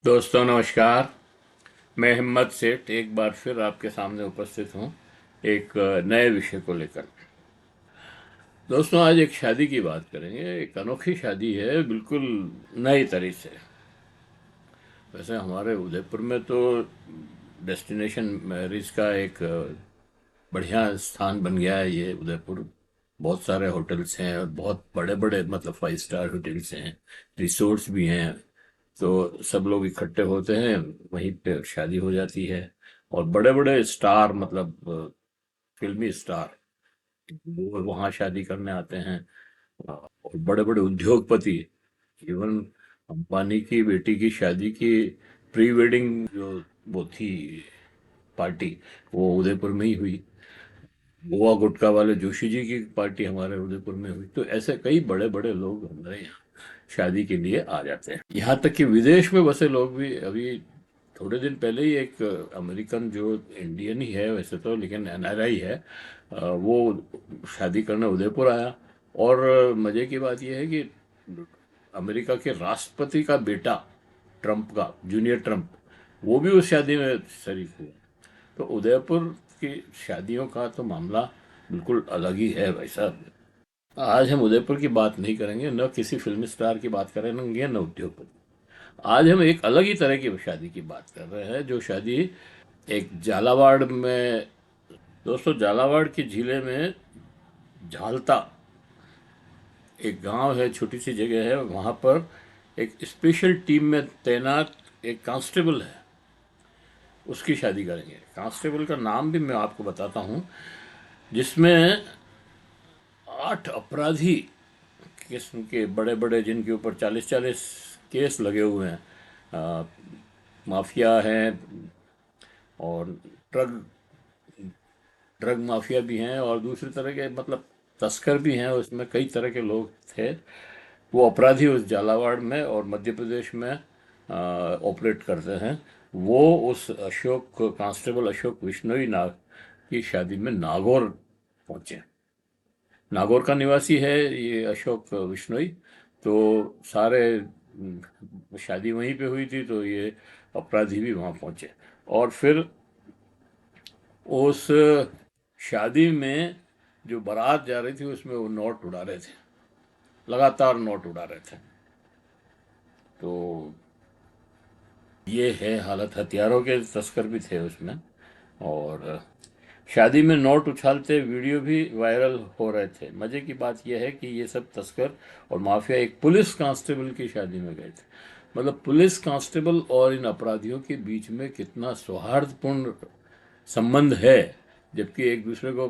दोस्तों नमस्कार। मैं हिम्मत सेठ एक बार फिर आपके सामने उपस्थित हूँ एक नए विषय को लेकर। दोस्तों आज एक शादी की बात करेंगे। एक अनोखी शादी है, बिल्कुल नई तरीके से। वैसे हमारे उदयपुर में तो डेस्टिनेशन मैरिज का एक बढ़िया स्थान बन गया है ये उदयपुर। बहुत सारे होटल्स हैं और बहुत बड़े बड़े मतलब 5 स्टार होटल्स हैं, रिसोर्ट्स भी हैं। तो सब लोग इकट्ठे होते हैं, वहीं पे शादी हो जाती है। और बड़े बड़े स्टार मतलब फिल्मी स्टार वो वहाँ शादी करने आते हैं। और बड़े बड़े उद्योगपति, इवन अंबानी की बेटी की शादी की प्री वेडिंग जो वो थी पार्टी, वो उदयपुर में ही हुई। गोवा गुटखा वाले जोशी जी की पार्टी हमारे उदयपुर में हुई। तो ऐसे कई बड़े बड़े लोग हमारे यहाँ शादी के लिए आ जाते हैं। यहाँ तक कि विदेश में बसे लोग भी। अभी थोड़े दिन पहले ही एक अमेरिकन, जो इंडियन ही है वैसे तो लेकिन एनआरआई है, वो शादी करने उदयपुर आया। और मजे की बात यह है कि अमेरिका के राष्ट्रपति का बेटा, ट्रम्प का जूनियर ट्रम्प, वो भी उस शादी में शरीक हुआ। तो उदयपुर की शादियों का तो मामला बिल्कुल अलग ही है भाई साहब। आज हम उदयपुर की बात नहीं करेंगे, न किसी फिल्म स्टार की बात करेंगे, न उद्योगपति। आज हम एक अलग ही तरह की शादी की बात कर रहे हैं, जो शादी एक झालावाड़ में। दोस्तों झालावाड़ की जिले में झालता एक गांव है, छोटी सी जगह है। वहाँ पर एक स्पेशल टीम में तैनात एक कांस्टेबल है, उसकी शादी करेंगे। कांस्टेबल का नाम भी मैं आपको बताता हूँ, जिसमें 8 अपराधी किस्म के बड़े बड़े, जिनके ऊपर 40-40 केस लगे हुए हैं। आ, माफिया हैं, और ड्रग ड्रग माफिया भी हैं, और दूसरी तरह के मतलब तस्कर भी हैं। उसमें कई तरह के लोग थे। वो अपराधी उस झालावाड़ में और मध्य प्रदेश में ऑपरेट करते हैं। वो उस अशोक, कांस्टेबल अशोक विश्नोई नाग की शादी में नागौर पहुंचे। नागौर का निवासी है ये अशोक विश्नोई। तो सारे शादी वहीं पे हुई थी, तो ये अपराधी भी वहाँ पहुंचे। और फिर उस शादी में जो बारात जा रही थी, उसमें वो नोट उड़ा रहे थे, लगातार नोट उड़ा रहे थे। तो ये है हालत। हथियारों के तस्कर भी थे उसमें। और शादी में नोट उछालते वीडियो भी वायरल हो रहे थे। मजे की बात यह है कि ये सब तस्कर और माफिया एक पुलिस कांस्टेबल की शादी में गए थे। मतलब पुलिस कांस्टेबल और इन अपराधियों के बीच में कितना सौहार्दपूर्ण संबंध है। जबकि एक दूसरे को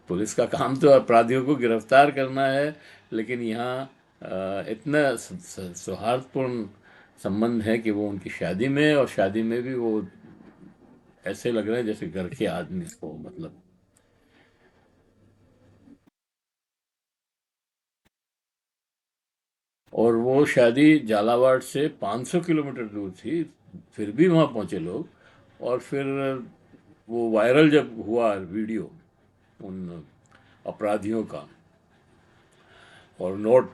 पुलिस का काम तो अपराधियों को गिरफ्तार करना है, लेकिन यहाँ इतना सौहार्दपूर्ण संबंध है कि वो उनकी शादी में, और शादी में भी वो ऐसे लग रहे हैं जैसे घर के आदमी को मतलब। और वो शादी झालावाड़ से 500 किलोमीटर दूर थी, फिर भी वहाँ पहुँचे लोग। और फिर वो वायरल जब हुआ वीडियो उन अपराधियों का और नोट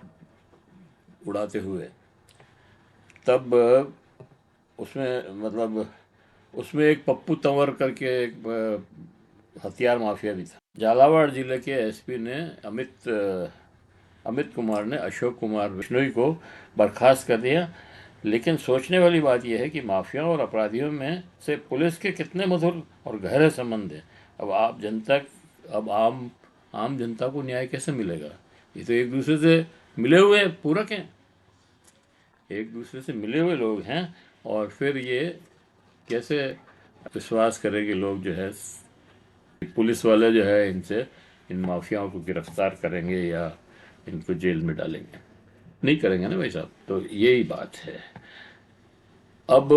उड़ाते हुए, तब उसमें मतलब उसमें एक पप्पू तंवर करके एक हथियार माफिया भी था। झालावाड़ जिले के एसपी ने अमित कुमार ने अशोक कुमार बिश्नोई को बर्खास्त कर दिया। लेकिन सोचने वाली बात यह है कि माफिया और अपराधियों में से पुलिस के कितने मधुर और गहरे संबंध हैं। अब आप जनता अब आम जनता को न्याय कैसे मिलेगा? ये तो एक दूसरे से मिले हुए पूरक हैं, एक दूसरे से मिले हुए लोग हैं। और फिर ये कैसे विश्वास करें कि लोग जो है, पुलिस वाले जो है, इनसे इन माफियाओं को गिरफ्तार करेंगे या इनको जेल में डालेंगे? नहीं करेंगे ना भाई साहब। तो यही बात है। अब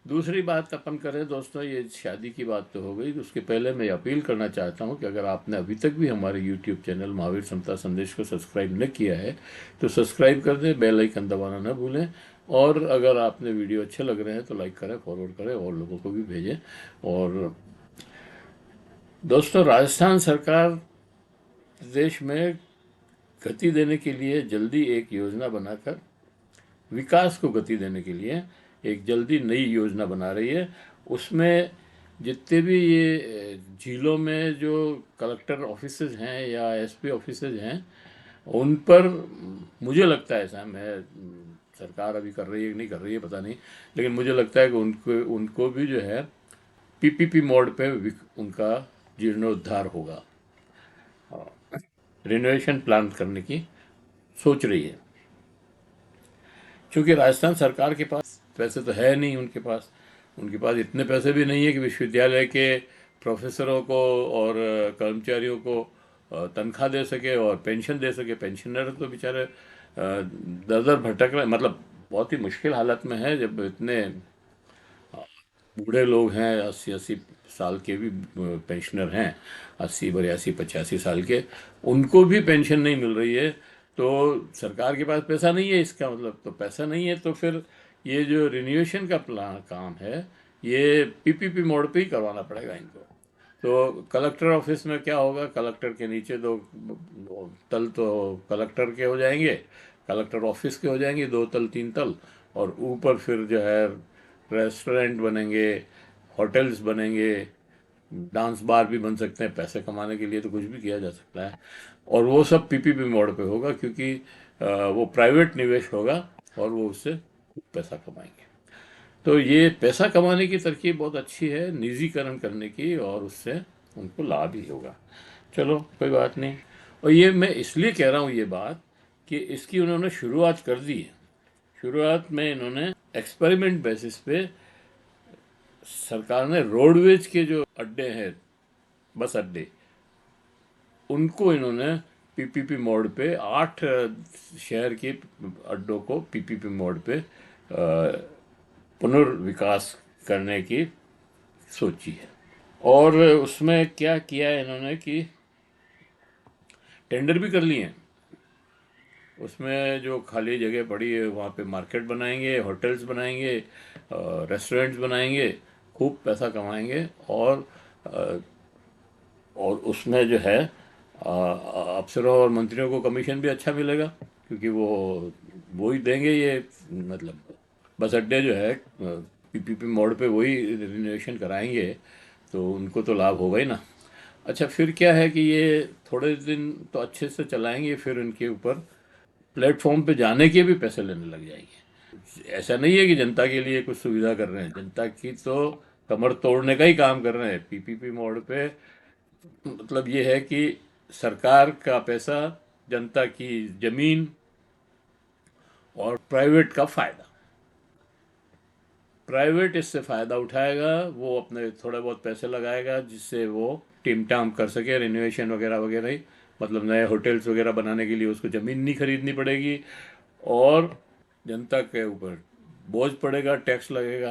दूसरी बात अपन करें दोस्तों, ये शादी की बात तो हो गई। तो उसके पहले मैं अपील करना चाहता हूँ कि अगर आपने अभी तक भी हमारे यूट्यूब चैनल महावीर समता संदेश को सब्सक्राइब न किया है, तो सब्सक्राइब कर दें, बेल आइकन दबाना न भूलें। और अगर आपने वीडियो अच्छे लग रहे हैं तो लाइक करें, फॉरवर्ड करें, और लोगों को भी भेजें। और दोस्तों, राजस्थान सरकार प्रदेश में गति देने के लिए जल्दी एक योजना बनाकर विकास को गति देने के लिए एक जल्दी नई योजना बना रही है। उसमें जितने भी ये झीलों में जो कलेक्टर ऑफिसेज हैं या एसपी ऑफिसेज हैं, उन पर मुझे लगता है, ऐसा मैं, सरकार अभी कर रही है कि नहीं कर रही है पता नहीं, लेकिन मुझे लगता है कि उनको उनको भी जो है पीपीपी मोड पे उनका जीर्णोद्धार होगा, रिनोवेशन प्लान करने की सोच रही है। क्योंकि राजस्थान सरकार के पास पैसे तो है नहीं, उनके पास इतने पैसे भी नहीं है कि विश्वविद्यालय के प्रोफेसरों को और कर्मचारियों को तनख्वाह दे सके और पेंशन दे सके। पेंशनर तो बेचारे दर दर भटक रहे, मतलब बहुत ही मुश्किल हालत में है। जब इतने बूढ़े लोग हैं, 80-80 साल के भी पेंशनर हैं, 80, 82, 85 साल के, उनको भी पेंशन नहीं मिल रही है। तो सरकार के पास पैसा नहीं है, इसका मतलब तो पैसा नहीं है, तो फिर ये जो रिन्यूएशन का प्लान काम है, ये पीपीपी मोड पे ही करवाना पड़ेगा इनको। तो कलेक्टर ऑफिस में क्या होगा, कलेक्टर के नीचे दो तल तो कलेक्टर के हो जाएंगे, कलेक्टर ऑफिस के हो जाएंगे, 2 तल 3 तल, और ऊपर फिर जो है रेस्टोरेंट बनेंगे, होटल्स बनेंगे, डांस बार भी बन सकते हैं। पैसे कमाने के लिए तो कुछ भी किया जा सकता है, और वो सब पीपीपी मोड पे होगा, क्योंकि वो प्राइवेट निवेश होगा और वो उससे पैसा कमाएंगे। तो ये पैसा कमाने की तरकीब बहुत अच्छी है, निजीकरण करने की, और उससे उनको लाभ ही होगा। चलो कोई बात नहीं। और ये मैं इसलिए कह रहा हूँ ये बात कि इसकी उन्होंने शुरुआत कर दी है। शुरुआत में इन्होंने एक्सपेरिमेंट बेसिस पे सरकार ने रोडवेज के जो अड्डे हैं, बस अड्डे, उनको इन्होंने पीपीपी मोड पे 8 शहर के अड्डों को पीपीपी मोड पे पुनर्विकास करने की सोची है। और उसमें क्या किया है इन्होंने कि टेंडर भी कर लिए हैं। उसमें जो खाली जगह पड़ी है वहाँ पे मार्केट बनाएंगे, होटल्स बनाएंगे, रेस्टोरेंट्स बनाएंगे, खूब पैसा कमाएंगे, अ, और उसमें जो है अफसरों और मंत्रियों को कमीशन भी अच्छा मिलेगा, क्योंकि वो ही देंगे ये, मतलब बस अड्डे जो है पीपीपी मोड पे वही रिनोवेशन कराएंगे, तो उनको तो लाभ होगा ही ना। अच्छा, फिर क्या है कि ये थोड़े दिन तो अच्छे से चलाएंगे, फिर इनके ऊपर प्लेटफॉर्म पे जाने के भी पैसे लेने लग जाएंगे। ऐसा नहीं है कि जनता के लिए कुछ सुविधा कर रहे हैं, जनता की तो कमर तोड़ने का ही काम कर रहे हैं पीपीपी मोड पे। मतलब ये है कि सरकार का पैसा, जनता की जमीन और प्राइवेट का फायदा, प्राइवेट इससे फ़ायदा उठाएगा, वो अपने थोड़े बहुत पैसे लगाएगा जिससे वो टिम टाम कर सके, रिनोवेशन वगैरह वगैरह ही, मतलब नए होटल्स वगैरह बनाने के लिए उसको ज़मीन नहीं खरीदनी पड़ेगी, और जनता के ऊपर बोझ पड़ेगा, टैक्स लगेगा,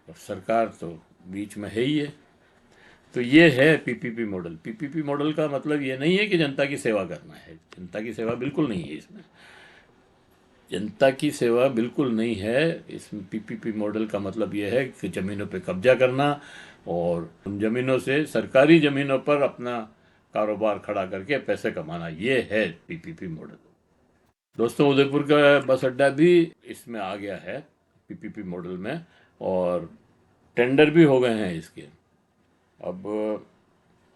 और सरकार तो बीच में है ही है। तो ये है पीपीपी मॉडल। पीपीपी मॉडल का मतलब ये नहीं है कि जनता की सेवा करना है, जनता की सेवा बिल्कुल नहीं है इसमें, जनता की सेवा बिल्कुल नहीं है इसमें। पीपीपी मॉडल का मतलब यह है कि ज़मीनों पे कब्जा करना और उन ज़मीनों से, सरकारी ज़मीनों पर अपना कारोबार खड़ा करके पैसे कमाना, ये है पीपीपी मॉडल। दोस्तों, उदयपुर का बस अड्डा भी इसमें आ गया है पीपीपी मॉडल में, और टेंडर भी हो गए हैं इसके। अब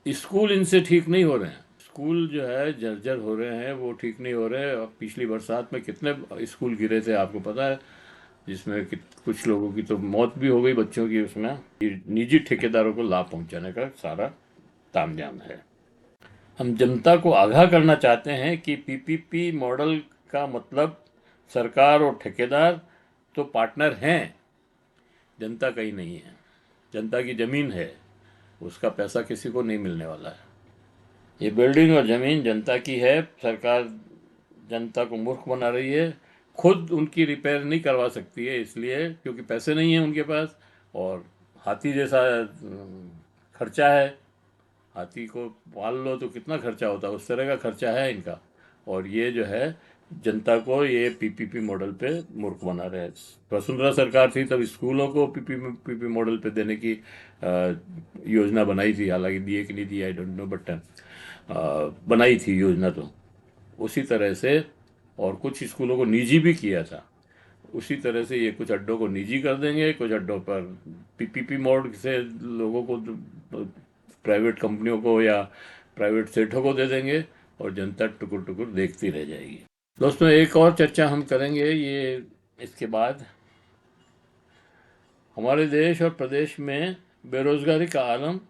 स्कूल इनसे ठीक नहीं हो रहे हैं, स्कूल जो है जर्जर हो रहे हैं, वो ठीक नहीं हो रहे हैं। अब पिछली बरसात में कितने स्कूल गिरे थे आपको पता है, जिसमें कुछ लोगों की तो मौत भी हो गई, बच्चों की। उसमें ये निजी ठेकेदारों को लाभ पहुंचाने का सारा तामझाम है। हम जनता को आगाह करना चाहते हैं कि पीपीपी मॉडल का मतलब सरकार और ठेकेदार तो पार्टनर हैं, जनता कहीं नहीं है। जनता की ज़मीन है, उसका पैसा किसी को नहीं मिलने वाला है। ये बिल्डिंग और ज़मीन जनता की है, सरकार जनता को मूर्ख बना रही है, खुद उनकी रिपेयर नहीं करवा सकती है, इसलिए क्योंकि पैसे नहीं हैं उनके पास, और हाथी जैसा खर्चा है। हाथी को पाल लो तो कितना खर्चा होता है, उस तरह का खर्चा है इनका। और ये जो है जनता को ये पीपीपी मॉडल पे मूर्ख बना रहे हैं। वसुंधरा सरकार थी तब स्कूलों को पीपीपी मॉडल पे देने की योजना बनाई थी, हालांकि दिए कि नहीं दिए आई डोंट नो, बट बनाई थी योजना तो उसी तरह से। और कुछ स्कूलों को निजी भी किया था, उसी तरह से ये कुछ अड्डों को निजी कर देंगे, कुछ अड्डों पर पीपीपी मोड से लोगों को, प्राइवेट कंपनियों को या प्राइवेट सेठों को दे देंगे, और जनता टुकुर टुकुर देखती रह जाएगी। दोस्तों, एक और चर्चा हम करेंगे ये इसके बाद। हमारे देश और प्रदेश में बेरोजगारी का आलम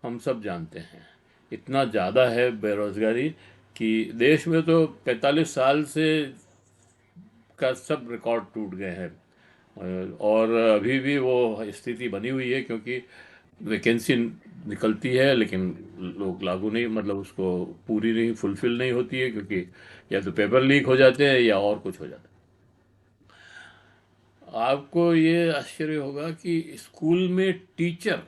हम सब जानते हैं। इतना ज़्यादा है बेरोजगारी कि देश में तो 45 साल से का सब रिकॉर्ड टूट गए हैं, और अभी भी वो स्थिति बनी हुई है, क्योंकि वैकेंसी निकलती है लेकिन लोग लागू नहीं, मतलब उसको पूरी नहीं, फुलफिल नहीं होती है, क्योंकि या तो पेपर लीक हो जाते हैं या और कुछ हो जाता है। आपको ये आश्चर्य होगा कि स्कूल में टीचर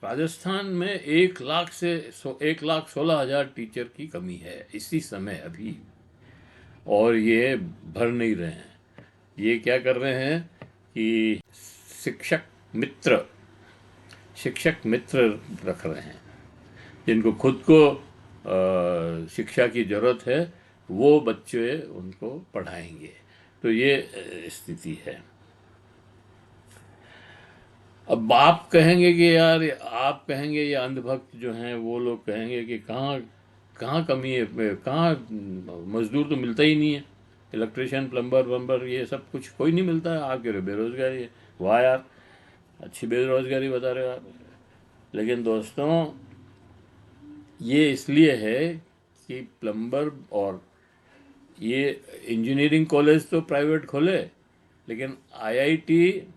राजस्थान में 1,16,000 टीचर की कमी है इसी समय अभी, और ये भर नहीं रहे हैं। ये क्या कर रहे हैं कि शिक्षक मित्र शिक्षक मित्र रख रहे हैं, जिनको खुद को शिक्षा की ज़रूरत है, वो बच्चे उनको पढ़ाएंगे। तो ये स्थिति है। अब आप कहेंगे कि यार, आप कहेंगे ये अंधभक्त जो हैं वो लोग कहेंगे कि कहाँ कहाँ कमी है, कहाँ मजदूर तो मिलता ही नहीं है, इलेक्ट्रिशियन, प्लम्बर वम्बर ये सब कुछ कोई नहीं मिलता है, आप कह रहे हो बेरोजगारी है। वाह यार, अच्छी बेरोजगारी बता रहे हो आप। लेकिन दोस्तों, ये इसलिए है कि प्लम्बर और ये इंजीनियरिंग कॉलेज तो प्राइवेट खोले, लेकिन आईआईटी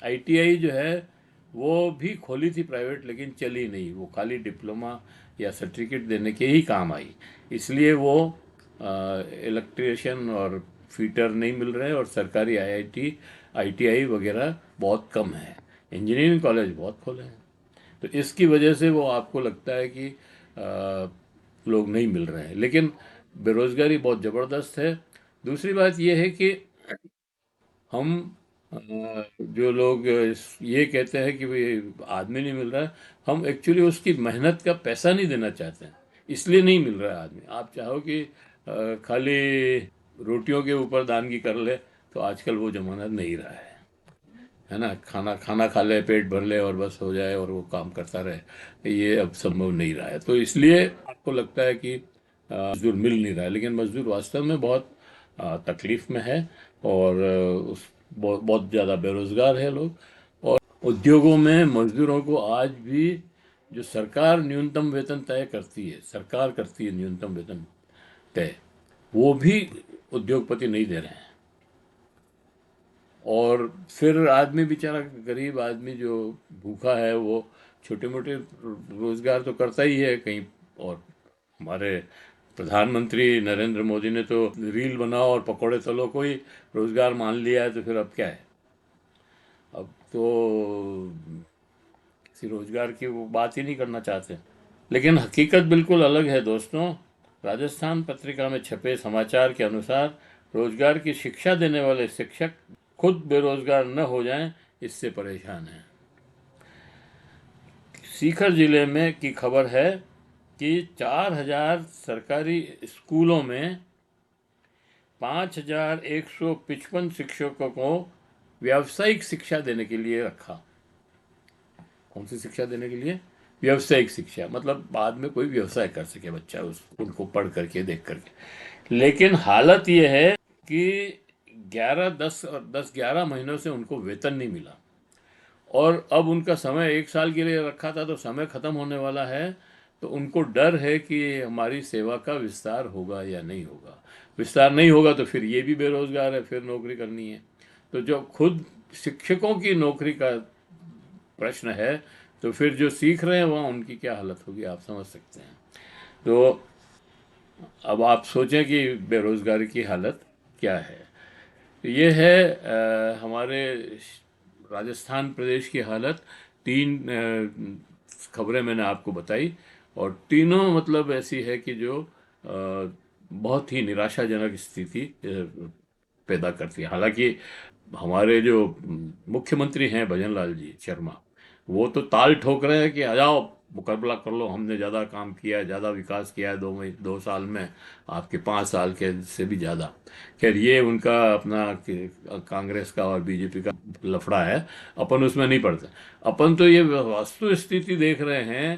आईटीआई जो है वो भी खोली थी प्राइवेट, लेकिन चली नहीं, वो खाली डिप्लोमा या सर्टिफिकेट देने के ही काम आई। इसलिए वो इलेक्ट्रिशियन और फीटर नहीं मिल रहे, और सरकारी आईआईटी आईटीआई वगैरह बहुत कम है, इंजीनियरिंग कॉलेज बहुत खोले हैं। तो इसकी वजह से वो आपको लगता है कि लोग नहीं मिल रहे हैं, लेकिन बेरोजगारी बहुत ज़बरदस्त है। दूसरी बात यह है कि हम जो लोग ये कहते हैं कि भाई आदमी नहीं मिल रहा है, हम एक्चुअली उसकी मेहनत का पैसा नहीं देना चाहते हैं, इसलिए नहीं मिल रहा है आदमी। आप चाहो कि खाली रोटियों के ऊपर दानगी कर ले, तो आजकल वो ज़माना नहीं रहा है ना। खाना खाना खा ले, पेट भर ले और बस हो जाए और वो काम करता रहे, ये अब संभव नहीं रहा है। तो इसलिए आपको लगता है कि मजदूर मिल नहीं रहा है, लेकिन मजदूर वास्तव में बहुत तकलीफ में है, और उस बहुत ज़्यादा बेरोजगार है लोग। और उद्योगों में मजदूरों को आज भी, जो सरकार न्यूनतम वेतन तय करती है, सरकार करती है न्यूनतम वेतन तय, वो भी उद्योगपति नहीं दे रहे हैं। और फिर आदमी बेचारा, गरीब आदमी जो भूखा है, वो छोटे मोटे रोजगार तो करता ही है कहीं। और हमारे प्रधानमंत्री नरेंद्र मोदी ने तो रील बनाओ और पकौड़े तलो को ही रोजगार मान लिया है, तो फिर अब क्या है। अब तो किसी रोजगार की वो बात ही नहीं करना चाहते। लेकिन हकीकत बिल्कुल अलग है दोस्तों। राजस्थान पत्रिका में छपे समाचार के अनुसार रोजगार की शिक्षा देने वाले शिक्षक खुद बेरोजगार न हो जाएं, इससे परेशान हैं। सीकर जिले में की खबर है कि 4,000 सरकारी स्कूलों में 5,155 शिक्षकों को व्यावसायिक शिक्षा देने के लिए रखा। कौन सी शिक्षा देने के लिए? व्यावसायिक शिक्षा, मतलब बाद में कोई व्यवसाय कर सके बच्चा उनको पढ़ करके, देख करके। लेकिन हालत यह है कि 11 महीनों से उनको वेतन नहीं मिला, और अब उनका समय 1 साल के लिए रखा था, तो समय खत्म होने वाला है। तो उनको डर है कि हमारी सेवा का विस्तार होगा या नहीं होगा। विस्तार नहीं होगा तो फिर ये भी बेरोजगार है, फिर नौकरी करनी है। तो जो खुद शिक्षकों की नौकरी का प्रश्न है, तो फिर जो सीख रहे हैं वहाँ उनकी क्या हालत होगी, आप समझ सकते हैं। तो अब आप सोचें कि बेरोजगारी की हालत क्या है। ये है हमारे राजस्थान प्रदेश की हालत। 3 खबरें मैंने आपको बताई, और तीनों मतलब ऐसी है कि जो बहुत ही निराशाजनक स्थिति पैदा करती है। हालांकि हमारे जो मुख्यमंत्री हैं भजन लाल जी शर्मा, वो तो ताल ठोक रहे हैं कि आ जाओ, मुकाबला कर लो, हमने ज़्यादा काम किया, ज़्यादा विकास किया है 2 साल में, आपके 5 साल के से भी ज़्यादा। खैर ये उनका अपना कांग्रेस का और बीजेपी का लफड़ा है, अपन उसमें नहीं पड़ते। अपन तो ये वास्तु स्थिति देख रहे हैं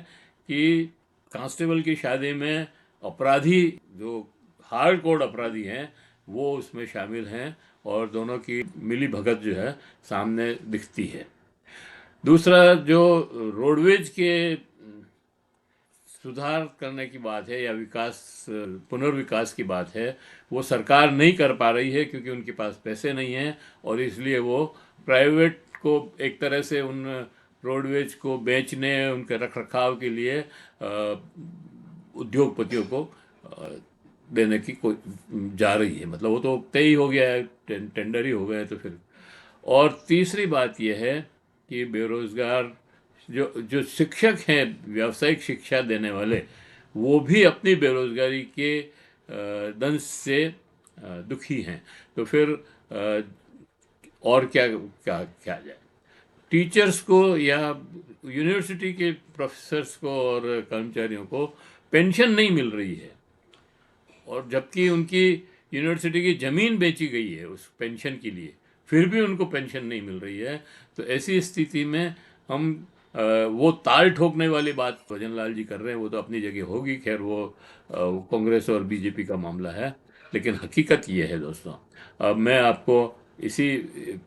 कि कांस्टेबल की शादी में अपराधी जो हार्ड कोड अपराधी हैं वो उसमें शामिल हैं, और दोनों की मिली भगत जो है सामने दिखती है। दूसरा जो रोडवेज के सुधार करने की बात है या विकास पुनर्विकास की बात है, वो सरकार नहीं कर पा रही है क्योंकि उनके पास पैसे नहीं हैं, और इसलिए वो प्राइवेट को एक तरह से उन रोडवेज को बेचने, उनके रख रखाव के लिए उद्योगपतियों को देने की कोई जा रही है। मतलब वो तो तय ही हो गया है, टेंडर ही हो गए हैं तो फिर। और तीसरी बात यह है कि बेरोजगार जो जो शिक्षक हैं, व्यावसायिक शिक्षा देने वाले, वो भी अपनी बेरोजगारी के दंश से दुखी हैं। तो फिर और क्या क्या क्या जाए। टीचर्स को या यूनिवर्सिटी के प्रोफेसर्स को और कर्मचारियों को पेंशन नहीं मिल रही है, और जबकि उनकी यूनिवर्सिटी की ज़मीन बेची गई है उस पेंशन के लिए, फिर भी उनको पेंशन नहीं मिल रही है। तो ऐसी स्थिति में हम वो ताल ठोकने वाली बात भजन लाल जी कर रहे हैं, वो तो अपनी जगह होगी, खैर वो कांग्रेस और बीजेपी का मामला है। लेकिन हकीकत ये है दोस्तों, अब मैं आपको इसी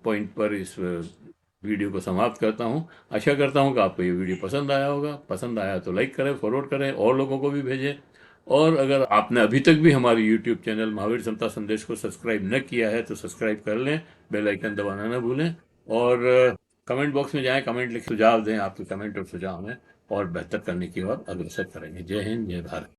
पॉइंट पर इस वीडियो को समाप्त करता हूँ। आशा करता हूँ कि आपको ये वीडियो पसंद आया होगा। पसंद आया तो लाइक करें, फॉरवर्ड करें, और लोगों को भी भेजें। और अगर आपने अभी तक भी हमारे यूट्यूब चैनल महावीर समता संदेश को सब्सक्राइब न किया है तो सब्सक्राइब कर लें, बेल आइकन दबाना न भूलें। और कमेंट बॉक्स में जाएं, कमेंट लिख सुझाव दें। आपके कमेंट और सुझाव हमें और बेहतर करने की ओर अग्रसर करेंगे। जय हिंद, जय भारत।